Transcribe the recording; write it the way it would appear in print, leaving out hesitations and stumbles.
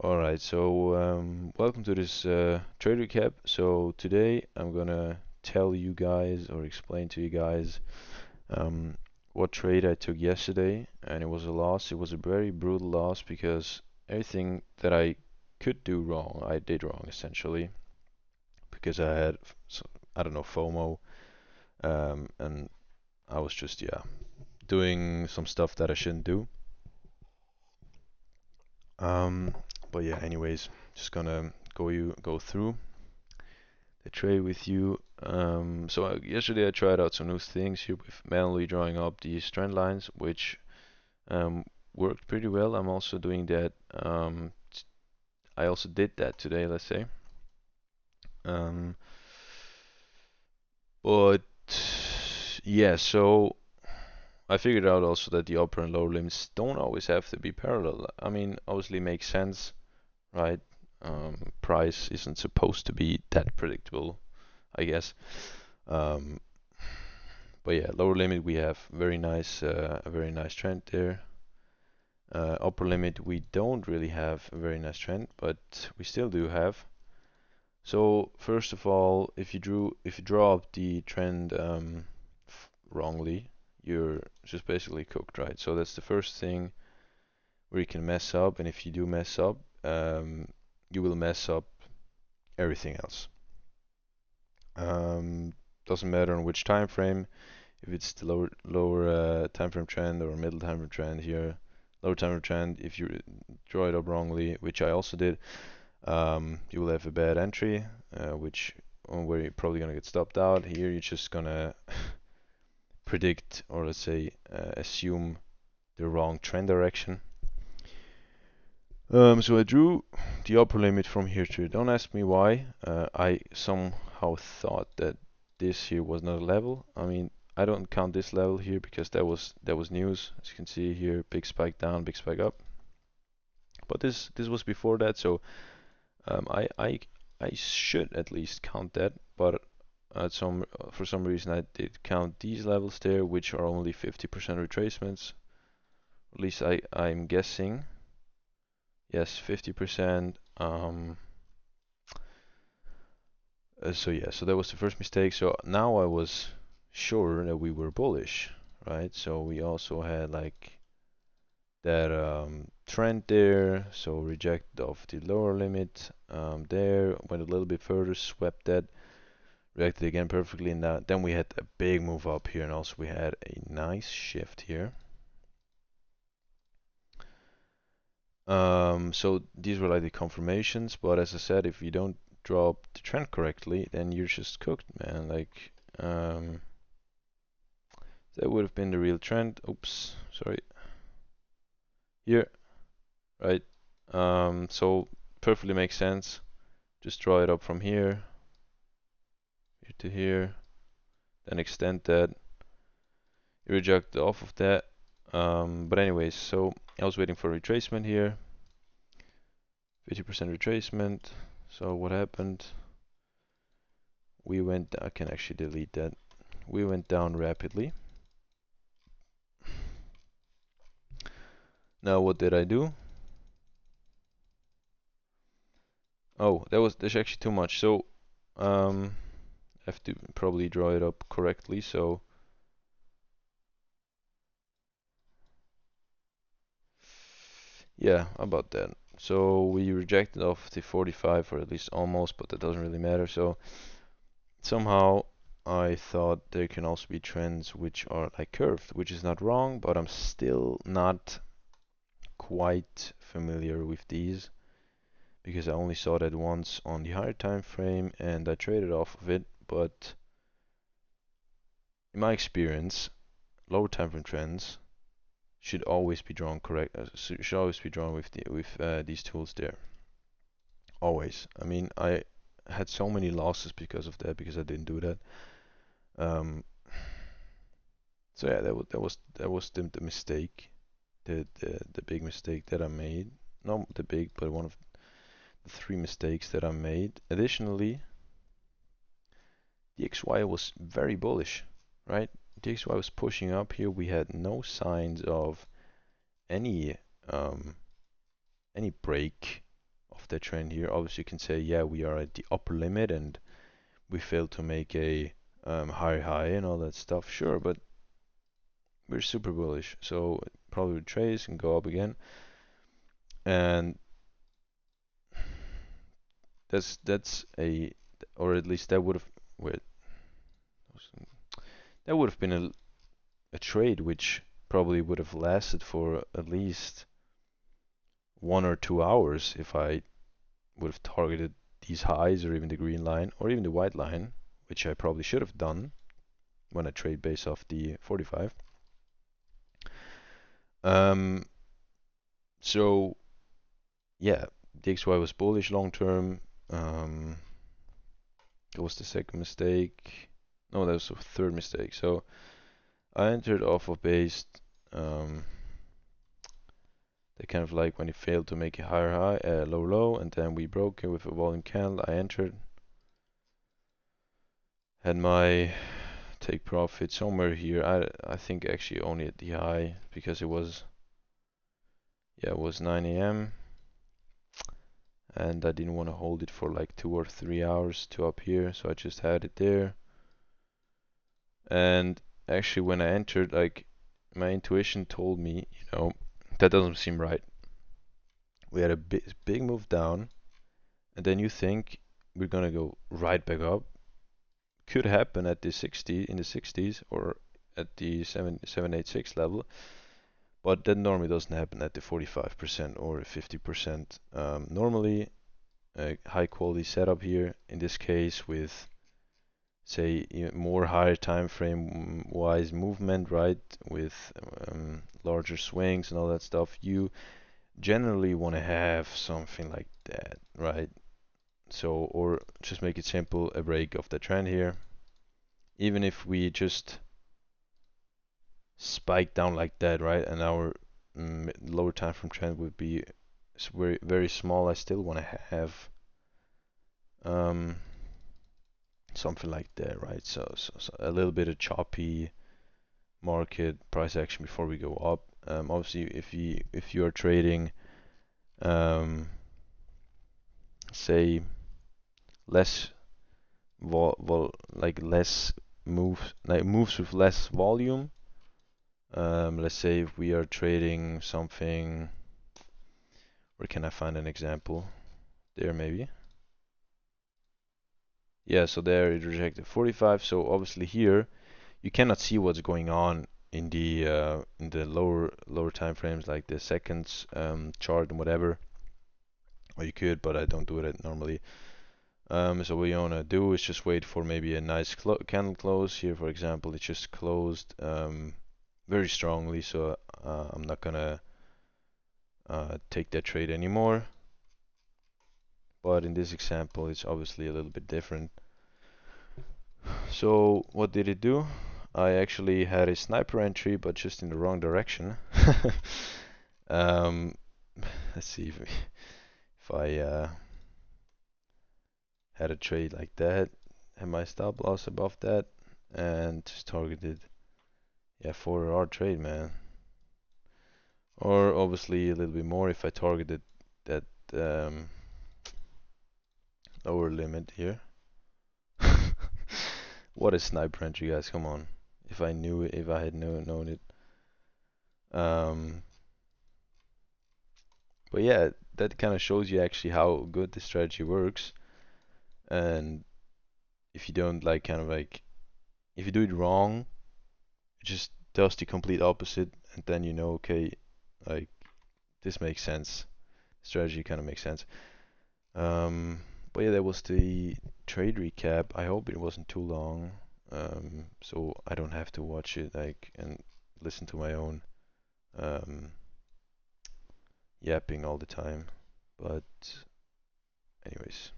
Alright, so welcome to this trade recap. So today I'm gonna tell you guys or explain to you guys um, what trade I took yesterday, and it was a loss. It was a very brutal loss because everything that I could do wrong, I did wrong essentially because I had, I don't know, FOMO, and I was just, yeah, doing some stuff that I shouldn't do. Um, but yeah, anyways, just gonna go through the trade with you. Yesterday I tried out some new things here with manually drawing up these trend lines, which um, worked pretty well. I'm also doing that. I also did that today, let's say. Um, but yeah, so I figured out also that the upper and lower limits don't always have to be parallel. I mean, obviously makes sense, right? Price isn't supposed to be that predictable, I guess. Um, but yeah, lower limit we have a very nice trend there. Upper limit we don't really have a very nice trend, but we still do have. So first of all, if you draw up the trend wrongly, you're just basically cooked, right? So that's the first thing where you can mess up, and if you do mess up, you will mess up everything else. Doesn't matter on which time frame, if it's the lower time frame trend or middle time frame trend here, lower time frame trend, if you draw it up wrongly, which I also did, you will have a bad entry, where you're probably gonna get stopped out. Here you're just gonna predict, or let's say assume the wrong trend direction. So I drew the upper limit from here to. Don't ask me why. I somehow thought that this here was not a level. I mean, I don't count this level here because that was news. As you can see here, big spike down, big spike up. But this was before that, so I should at least count that. But for some reason I did count these levels there, which are only 50% retracements. At least I'm guessing. Yes, 50%. So yeah, so that was the first mistake. So now I was sure that we were bullish, right? So we also had like that trend there. So reject off the lower limit there. Went a little bit further, swept that, reacted again perfectly. And then we had a big move up here, and also we had a nice shift here. So these were like the confirmations, but as I said, if you don't draw up the trend correctly, then you're just cooked, man. Like, that would have been the real trend. Oops, sorry. Here, right? So perfectly makes sense. Just draw it up from here, here to here, then extend that. You reject off of that. But anyways, so I was waiting for retracement here. 50% retracement. So what happened? I can actually delete that. We went down rapidly. Now what did I do? Oh, there's actually too much. So I have to probably draw it up correctly. So yeah, about that. So we rejected off the 45, or at least almost, but that doesn't really matter. So somehow I thought there can also be trends which are like curved, which is not wrong, but I'm still not quite familiar with these because I only saw that once on the higher time frame and I traded off of it. But in my experience, lower time frame trends should always be drawn correct. Should always be drawn with these tools there. Always. I mean, I had so many losses because of that because I didn't do that. Um, so yeah, that was the mistake, the big mistake that I made. Not the big, but one of the three mistakes that I made. Additionally, the XY was very bullish, right? The XY was pushing up here. We had no signs of any um, any break of the trend here. Obviously, you can say, yeah, we are at the upper limit and we failed to make a higher high and all that stuff. Sure, but we're super bullish, so probably trace and go up again. And that's a, or at least that would have, wait, that would have been a trade which probably would have lasted for at least 1 or 2 hours if I would have targeted these highs or even the green line or even the white line, which I probably should have done when I trade based off the 45. Um, so yeah, DXY was bullish long term. That was the second mistake. No, that was the third mistake. So I entered off of base. Um, they kind of like when it failed to make a higher high, lower low, and then we broke it with a volume candle. I entered, had my take profit somewhere here. I think actually only at the high because it was, yeah, it was 9 a.m. and I didn't want to hold it for like 2 or 3 hours to up here, so I just had it there. And actually, when I entered, like my intuition told me, that doesn't seem right. We had a big move down, and then you think we're gonna go right back up. Could happen at the 60 in the 60s or at the 786 level, but that normally doesn't happen at the 45% or 50%. Normally, a high quality setup here in this case with say more higher time frame wise movement, right, with larger swings and all that stuff, you generally want to have something like that, right? So, or just make it simple, a break of the trend here. Even if we just spike down like that, right, and our lower time frame trend would be very, very small, I still want to have um, something like that, right? So a little bit of choppy market price action before we go up. Obviously, if you are trading, say less like less moves with less volume. Let's say if we are trading something, where can I find an example? There maybe. Yeah, so there it rejected 45. So obviously here you cannot see what's going on in the lower time frames like the seconds chart and whatever. Or you could, but I don't do it normally. So what you wanna do is just wait for maybe a nice candle close. Here, for example, it just closed very strongly, so I'm not gonna take that trade anymore. But in this example, it's obviously a little bit different. So what did it do? I actually had a sniper entry, but just in the wrong direction. um, let's see if I had a trade like that, had my stop loss above that, and just targeted, yeah, 4R trade, man. Or obviously a little bit more if I targeted that lower limit here. What a sniper entry, guys! Come on. If I knew it, if I had known it. Um, but yeah, that kind of shows you actually how good this strategy works. And if you don't like, kind of like, if you do it wrong, it just does the complete opposite, and then you know, okay, like this makes sense. Strategy kind of makes sense. But yeah, that was the trade recap. I hope it wasn't too long, so I don't have to watch it like and listen to my own um, yapping all the time. But anyways.